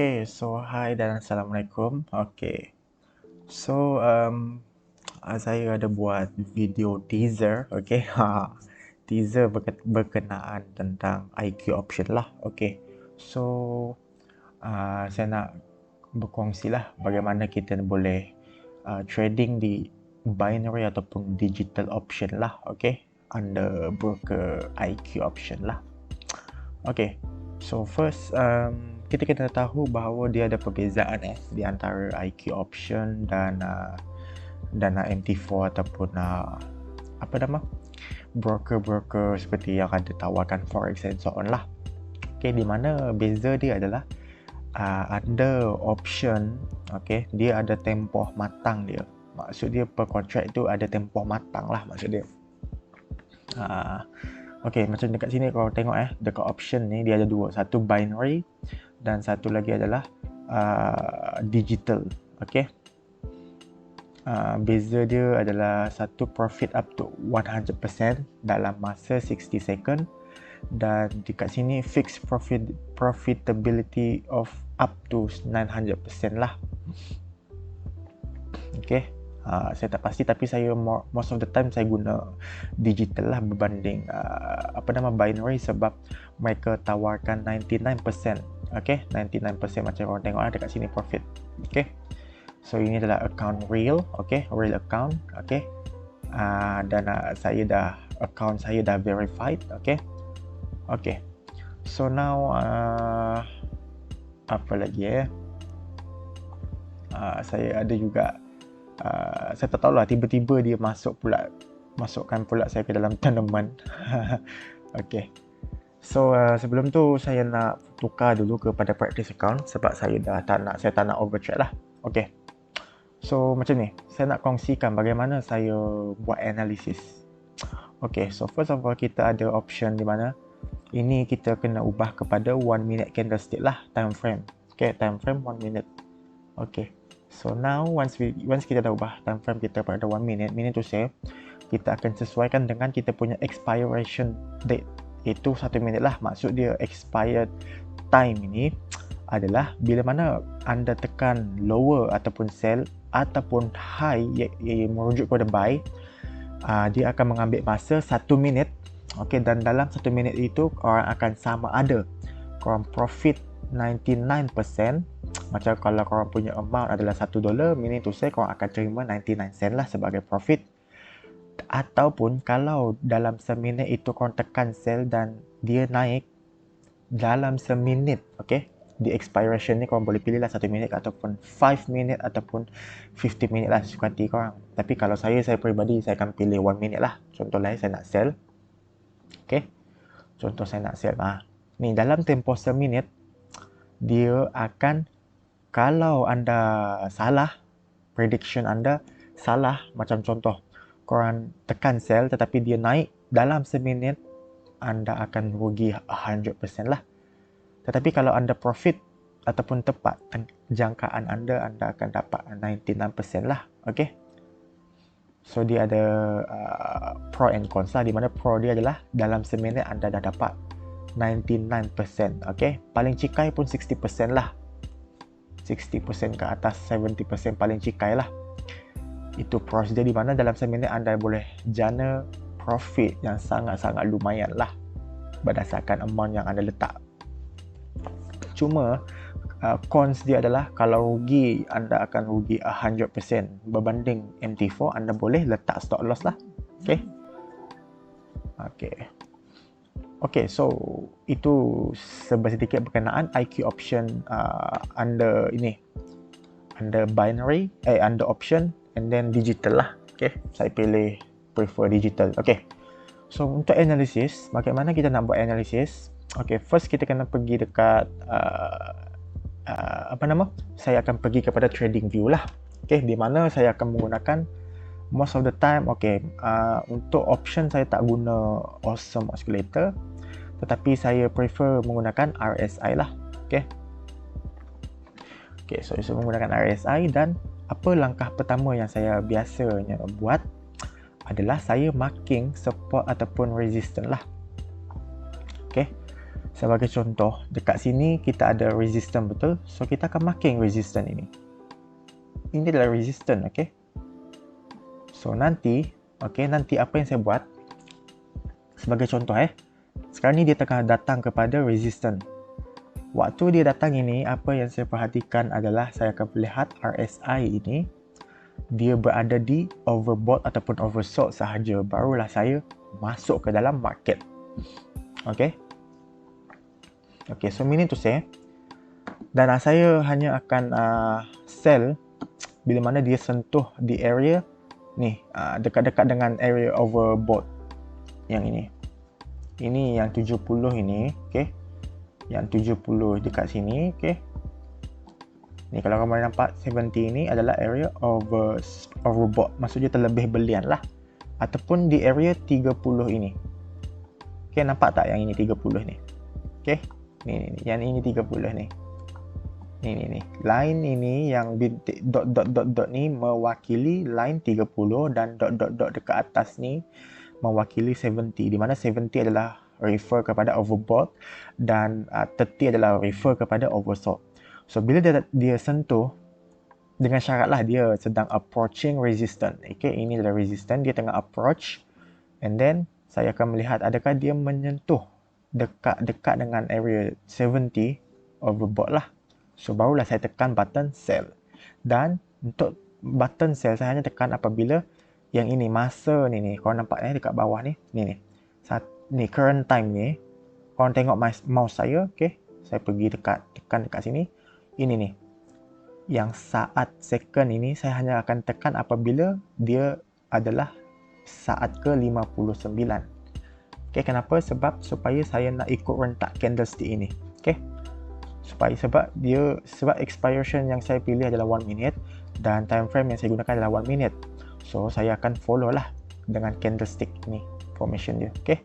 Hi dan Assalamualaikum. So saya ada buat video teaser, teaser berkenaan tentang IQ option lah, So saya nak berkongsi lah bagaimana kita boleh trading di binary ataupun digital option lah, under broker IQ option lah. So first kita kena tahu bahawa dia ada perbezaan di antara IQ option dan MT4 ataupun broker-broker seperti yang ada tawarkan forex and so on lah. Di mana beza dia adalah under option, dia ada tempoh matang dia. Maksud dia per kontrak itu ada tempoh matang lah maksud dia. Macam dekat sini kalau tengok dekat option ni dia ada dua, satu binary dan satu lagi adalah digital. Beza dia adalah satu profit up to 100% dalam masa 60 second dan dekat sini fixed profitability of up to 900% lah. Saya tak pasti tapi saya most of the time saya guna digital lah berbanding binary sebab mereka tawarkan 99%. 99% macam orang tengok dekat sini profit. So ini adalah account real, real account, dan account saya dah verified, So now apa lagi saya ada juga saya tak tahulah tiba-tiba dia masukkan pula saya ke dalam tournament. So sebelum tu saya nak tukar dulu kepada practice account sebab saya tak nak overtrade lah. So macam ni, saya nak kongsikan bagaimana saya buat analisis. So first of all kita ada option di mana ini kita kena ubah kepada 1 minute candlestick lah, time frame. Time frame 1 minute. So now once kita dah ubah time frame kita pada 1 minute, meaning to say kita akan sesuaikan dengan kita punya expiration date, itu 1 minit lah. Maksud dia expired time ini adalah bila mana anda tekan lower ataupun sell ataupun high yang merujuk kepada buy, dia akan mengambil masa 1 minit. Dan dalam 1 minit itu orang akan sama ada korang profit 99%. Macam kalau korang punya amount adalah $1, meaning to say korang akan terima 99 sen lah sebagai profit. Ataupun kalau dalam seminit itu korang tekan sell dan dia naik dalam seminit, di expiration ni korang boleh pilih lah 1 minit ataupun 5 minit ataupun 50 minit lah, suka hati korang. Tapi kalau saya peribadi saya akan pilih 1 minit lah. Contohlah saya nak sell, contoh saya nak sell ni dalam tempoh seminit dia akan, kalau anda salah, prediction anda salah, macam contoh korang tekan sell tetapi dia naik dalam seminit, anda akan rugi 100% lah. Tetapi kalau anda profit ataupun tepat jangkaan anda akan dapat 99% lah. So dia ada pro and cons lah, di mana pro dia adalah dalam seminit anda dah dapat 99%. Paling cikai pun 60% lah. 60% ke atas 70% paling cikai lah. Itu pros dia, di mana dalam seminit anda boleh jana profit yang sangat-sangat lumayan lah berdasarkan amount yang anda letak. Cuma cons dia adalah kalau rugi, anda akan rugi 100% berbanding MT4. Anda boleh letak stop loss lah. So itu sedikit berkenaan IQ option under binary, under option and then digital lah. Saya prefer digital. So untuk analisis, bagaimana kita nak buat analisis? First kita kena pergi dekat saya akan pergi kepada trading view lah. Di mana saya akan menggunakan most of the time, untuk option saya tak guna awesome oscillator, tetapi saya prefer menggunakan RSI lah. So saya menggunakan RSI, dan apa langkah pertama yang saya biasanya buat adalah saya marking support ataupun resistance lah. Sebagai contoh, dekat sini kita ada resistance, betul? So kita akan marking resistance ini. Ini adalah resistance, okey. So nanti apa yang saya buat sebagai contoh sekarang ni dia tengah datang kepada resistance. Waktu dia datang ini, apa yang saya perhatikan adalah saya akan melihat RSI ini dia berada di overbought ataupun oversold sahaja, barulah saya masuk ke dalam market. Okey. Okey, so meaning to say dan saya hanya akan sell bila mana dia sentuh di area ni, dekat-dekat dengan area overbought yang ini. Ini yang 70 ini, okey. Yang 70 dekat sini, okey. Ni kalau kamu nampak 70 ini adalah area overbought, maksudnya terlebih belian lah. Ataupun di area 30 ini. Okey, nampak tak yang ini 30 ni? Okey. Ni yang ini 30 ni. Ni. Line ini yang bintik dot ni mewakili line 30 dan dot dekat atas ni mewakili 70, di mana 70 adalah refer kepada overbought dan 30 adalah refer kepada oversold. So bila dia sentuh dengan syaratlah dia sedang approaching resistance. Okay, ini adalah resistance, dia tengah approach, and then saya akan melihat adakah dia menyentuh dekat dengan area 70 overbought lah. So barulah saya tekan button sell. Dan untuk button sell saya hanya tekan apabila yang ini masa ni kau nampak dekat bawah ni ni current time ni, kau tengok mouse saya, okey, saya pergi tekan dekat sini, ini ni yang saat second ini saya hanya akan tekan apabila dia adalah saat ke 59. Okey, kenapa? Sebab supaya saya nak ikut rentak candlestick ini. Okey, sebab expiration yang saya pilih adalah 1 minute dan time frame yang saya gunakan adalah 1 minute. So saya akan follow lah dengan candlestick ni formation dia. Okey.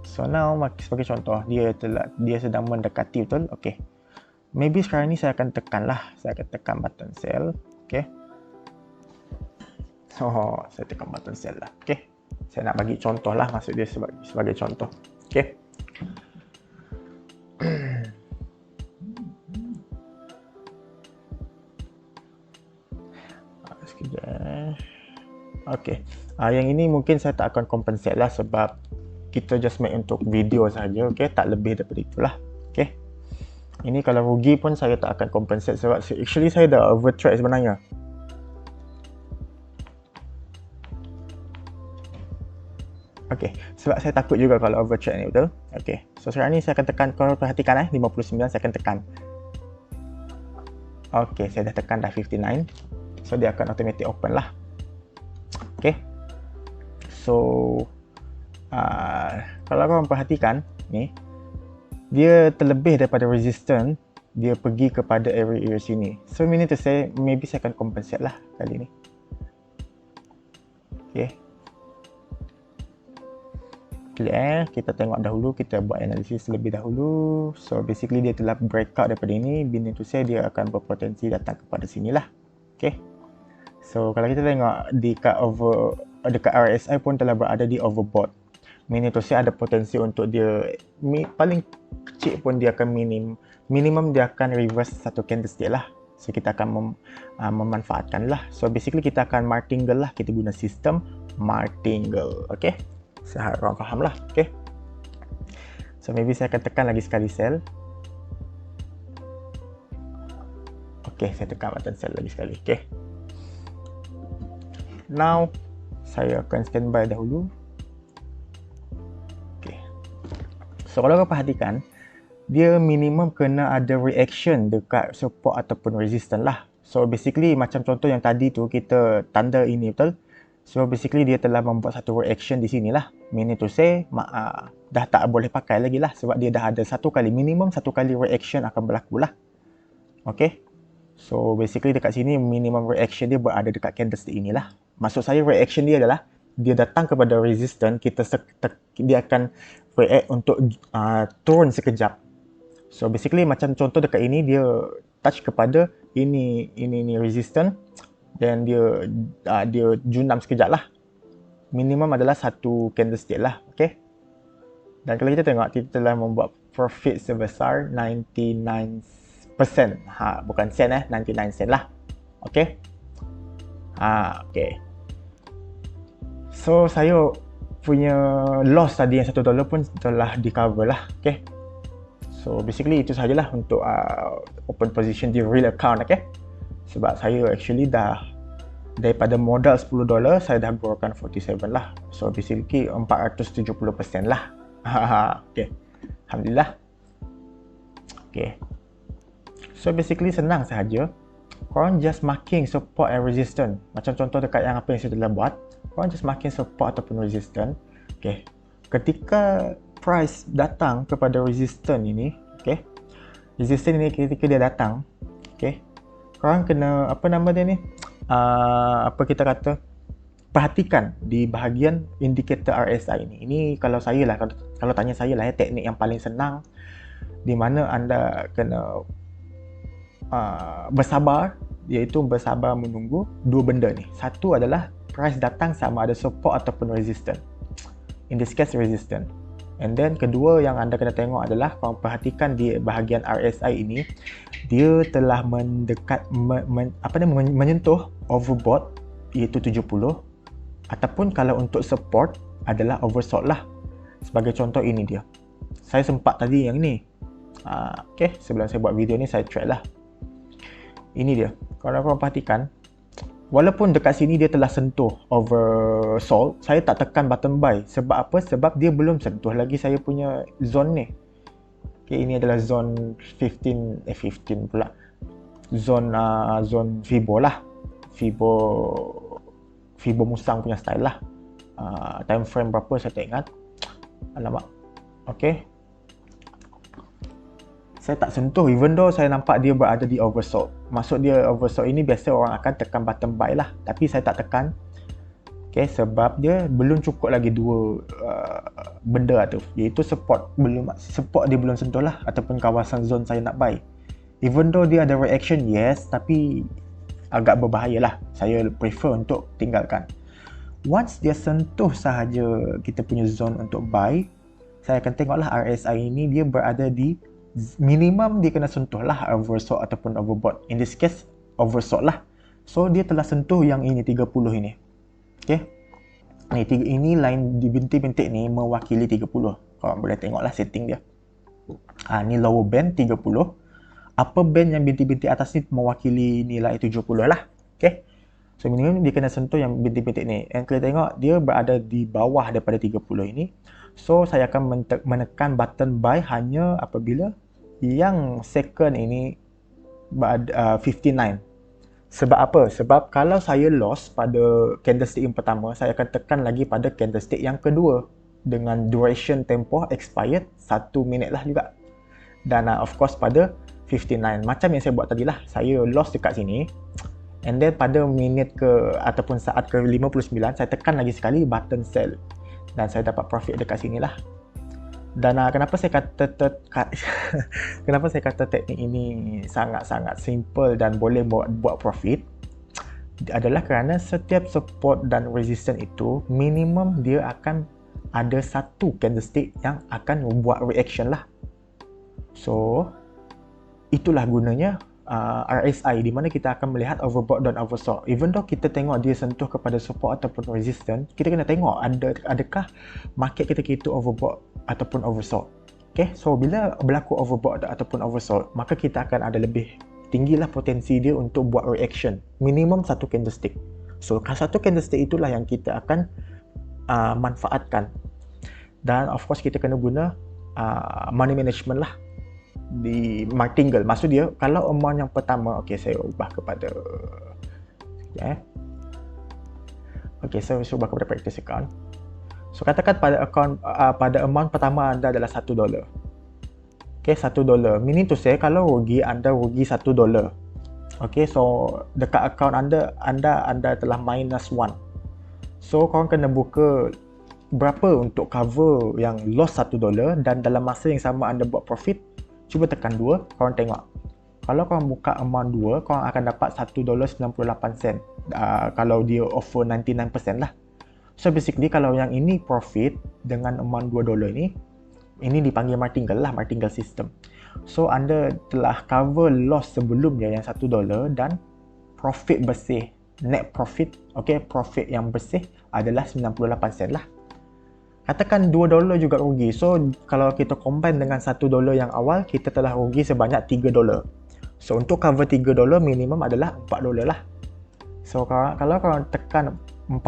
So now sebagai contoh dia sedang mendekati, betul? Okey. Maybe sekarang ni saya akan tekan button sell. Okey. So saya tekan button sell lah. Okey. Saya nak bagi contoh lah, maksud dia sebagai contoh. Okey. Sekejap. Okey. Yang ini mungkin saya tak akan compensate lah sebab kita just make untuk video saja, okey, tak lebih daripada itulah. Okey. Ini kalau rugi pun saya tak akan compensate sebab actually saya dah overtrade sebenarnya. Okey, sebab saya takut juga kalau overtrade ni, betul? Okey. So sekarang ni saya akan tekan, kalau perhatikan 59 saya akan tekan. Okey, saya dah tekan dah 59. So dia akan automatic open lah. Okey. So kalau korang perhatikan ni, dia terlebih daripada resistance, dia pergi kepada area sini. So meaning to say maybe saya akan compensate lah kali ni. Okey. Clear, kita tengok dahulu, kita buat analisis lebih dahulu. So basically dia telah breakout daripada ini, meaning to say dia akan berpotensi datang kepada sinilah. Okey. So kalau kita tengok dekat RSI pun telah berada di overbought. Meaning to say ada potensi untuk dia paling kecil pun dia akan minimum dia akan reverse satu candlestick lah. So kita akan memanfaatkan lah. So basically kita akan martingale lah, kita guna sistem martingale. Okey. Saya harap korang faham lah. Okay. So maybe saya akan tekan lagi sekali sell. Okay, saya tekan button sell lagi sekali. Okay. Now saya akan standby dahulu. Okay. So kalau korang perhatikan, dia minimum kena ada reaction dekat support ataupun resistance lah. So basically macam contoh yang tadi tu kita tanda ini, betul? So basically dia telah membuat satu reaction di sini lah. Meaning to say dah tak boleh pakai lagi lah sebab dia dah ada minimum satu kali reaction akan berlaku lah. Okay. So basically dekat sini minimum reaction dia berada dekat candlestick inilah. Maksud saya reaction dia adalah dia datang kepada resistance, dia akan react untuk turun sekejap. So basically macam contoh dekat ini dia touch kepada ini resistance. Dan dia junam sekejap lah. minimum adalah satu candlestick lah. Okay. Dan kalau kita tengok, kita telah membuat profit sebesar 99%. Bukan sen 99 sen lah. Okay. Okay. So, saya punya loss tadi yang $1 pun telah di cover lah. Okay. So, basically itu sajalah untuk open position di real account. Okay. Sebab saya actually dah daripada modal $10, saya dah gunakan 47 lah. So, basically 470% lah. Okay. Alhamdulillah. Okay. So, basically senang sahaja. Korang just marking support and resistance. Macam contoh dekat yang apa yang saya telah buat. Korang just marking support ataupun resistance. Okay. Ketika price datang kepada resistance ini, okay. Resistance ini ketika dia datang, okay. Korang kena, apa nama dia ni? Apa kita kata? Perhatikan di bahagian indikator RSI ini. Ini kalau saya lah, kalau tanya saya lah, teknik yang paling senang di mana anda kena bersabar, iaitu bersabar menunggu dua benda ni. Satu adalah price datang sama ada support ataupun resistance. In this case resistance. And then kedua yang anda kena tengok adalah korang perhatikan di bahagian RSI ini, dia telah menyentuh overbought iaitu 70, ataupun kalau untuk support adalah oversold lah. Sebagai contoh ini dia. Saya sempat tadi yang ni. Okay, sebelum saya buat video ni saya track lah. Ini dia. Kalau korang perhatikan, walaupun dekat sini dia telah sentuh oversold, saya tak tekan button buy. Sebab apa? Sebab dia belum sentuh lagi saya punya zone ni. Okay, ini adalah zone 15 pula. Zone Fibo lah. Fibo musang punya style lah. Time frame berapa saya tak ingat. Alamak. Okay. Saya tak sentuh, even though saya nampak dia berada di oversold. Maksud dia oversold ini biasa orang akan tekan button buy lah. Tapi saya tak tekan. Okay, sebab dia belum cukup lagi dua benda tu. Iaitu support dia belum sentuh lah. Ataupun kawasan zone saya nak buy. Even though dia ada reaction, yes. Tapi agak berbahaya lah. Saya prefer untuk tinggalkan. Once dia sentuh sahaja kita punya zone untuk buy, saya akan tengoklah RSI ini dia berada di minimum dia kena sentuh lah oversold ataupun overbought. In this case, oversold lah. So, dia telah sentuh yang ini, 30 ini. Okay. Ini line di bintik-bintik ni mewakili 30. Korang boleh tengoklah setting dia. Ni lower band 30. Upper band yang bintik-bintik atas ni mewakili nilai 70 lah. Okay. So, minimum dia kena sentuh yang bintik-bintik ni. And kita tengok dia berada di bawah daripada 30 ini. So, saya akan menekan button buy hanya apabila yang second ini 59. Sebab apa? Sebab kalau saya loss pada candlestick yang pertama, saya akan tekan lagi pada candlestick yang kedua dengan duration tempoh expired 1 minit lah juga. Dan of course pada 59. Macam yang saya buat tadi lah. Saya loss dekat sini. And then pada minit ataupun saat ke 59, saya tekan lagi sekali button sell. Dan saya dapat profit dekat sini lah. Dan kenapa saya kata teknik ini sangat-sangat simple dan boleh buat profit adalah kerana setiap support dan resistance itu minimum dia akan ada satu candlestick yang akan membuat reaction lah. So itulah gunanya RSI, di mana kita akan melihat overbought dan oversold. Even though kita tengok dia sentuh kepada support ataupun resistance, kita kena tengok adakah market kita itu overbought ataupun oversold. Okay, so bila berlaku overbought ataupun oversold, maka kita akan ada lebih tinggilah potensi dia untuk buat reaction. Minimum satu candlestick. So satu candlestick itulah yang kita akan manfaatkan. Dan of course kita kena guna money management lah di martingale. Maksud dia kalau amount yang pertama, okey saya ubah kepada okey saya ubah kepada practice account. So katakan pada amount pertama anda adalah $1. Okey, $1. Meaning to say kalau rugi anda rugi $1. Okey, so dekat account anda telah -1. So korang kena buka berapa untuk cover yang loss $1, dan dalam masa yang sama anda buat profit. Cuba tekan 2, korang tengok. Kalau korang buka amount 2, korang akan dapat $1.98. Kalau dia offer 99% lah. So basically kalau yang ini profit dengan amount $2 ini dipanggil martingale lah, martingale system. So anda telah cover loss sebelumnya yang $1 dan profit bersih, net profit, okay, profit yang bersih adalah 98 sen lah. Katakan $2 juga rugi. So kalau kita combine dengan $1 yang awal, kita telah rugi sebanyak $3. So untuk cover $3 minimum adalah $4 lah. So kalau korang tekan $4,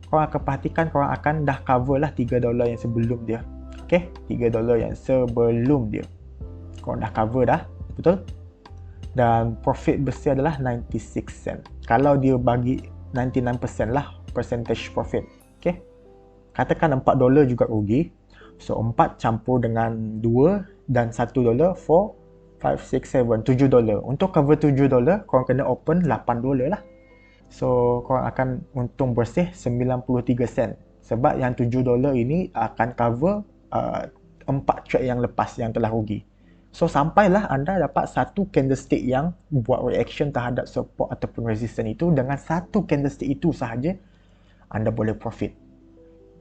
korang akan perhatikan korang akan dah cover lah $3 yang sebelum dia. Okay, $3 yang sebelum dia korang dah cover dah, betul? Dan profit bersih adalah 96 sen. Kalau dia bagi 99% lah percentage profit. Okay, katakan $4 juga rugi. So 4 campur dengan 2 dan $1 for 5, 6, 7, $7. Untuk cover $7, korang kena open $8 lah. So korang akan untung bersih 93 sen. Sebab yang $7 ini akan cover 4 trade yang lepas yang telah rugi. So sampailah anda dapat satu candlestick yang buat reaction terhadap support ataupun resistance itu, dengan satu candlestick itu sahaja anda boleh profit.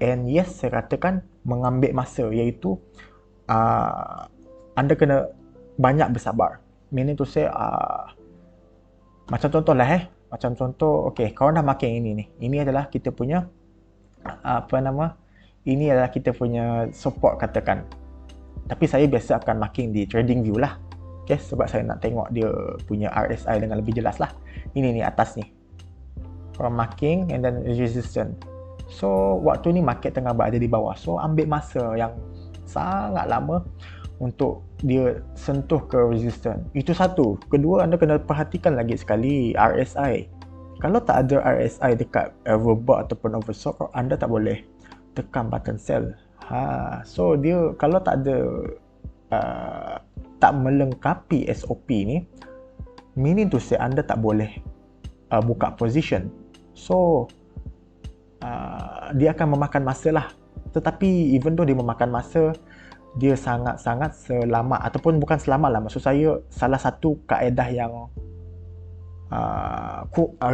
And yes, saya katakan mengambil masa, iaitu anda kena banyak bersabar. Meaning to say macam contoh lah macam contoh, okay, korang dah marking ini ni. Ini adalah kita punya ini adalah kita punya support katakan. Tapi saya biasa akan marking di trading view lah. Okay, sebab saya nak tengok dia punya RSI dengan lebih jelas lah. Ini ni atas ni. Korang marking and then resistance. So waktu ni market tengah berada di bawah. So ambil masa yang sangat lama untuk dia sentuh ke resistance. Itu satu. Kedua, anda kena perhatikan lagi sekali RSI. Kalau tak ada RSI dekat overbought ataupun oversold, anda tak boleh tekan button sell. So dia kalau tak ada tak melengkapi SOP ni, meaning to say anda tak boleh buka position. So dia akan memakan masa lah. Tetapi even though dia memakan masa, dia sangat-sangat selamat, ataupun bukan selamat lah, maksud saya salah satu kaedah yang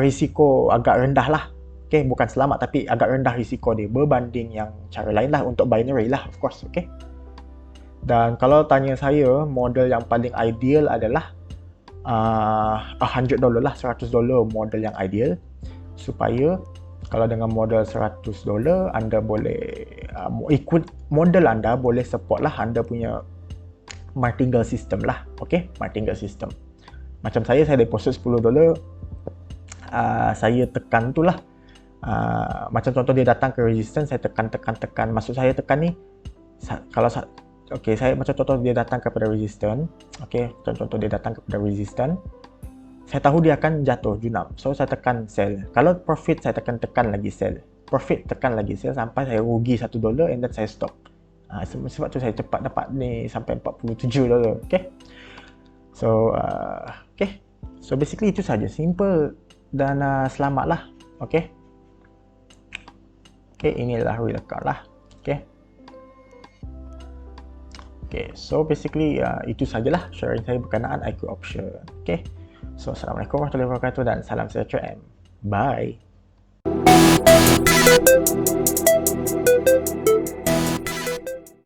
risiko agak rendah lah. Okay, bukan selamat tapi agak rendah risiko dia berbanding yang cara lain lah untuk binary lah, of course. Okay, dan kalau tanya saya, model yang paling ideal adalah $100 lah, $100 model yang ideal, supaya kalau dengan model $100 anda boleh ikut model anda boleh support lah anda punya martingale system lah. Okay, martingale system. Macam saya deposit $10, saya tekan tu lah. Macam contoh dia datang ke resistance, saya tekan. Maksud saya tekan ni, kalau okay, saya macam contoh dia datang kepada resistance. Okay, contoh dia datang kepada resistance, saya tahu dia akan jatuh junam. So saya tekan sell. Kalau profit, saya tekan lagi sell. Profit, tekan lagi sell sampai saya rugi $1 and then saya stop. Sebab tu saya cepat dapat ni sampai $47. Okay, so okay, so basically itu saja, simple dan selamat lah. Okay, ini adalah real account lah. Okay, so basically itu sajalah sharing saya berkenaan IQ option. Okay, so assalamualaikum warahmatullahi wabarakatuh dan salam sejahtera and bye.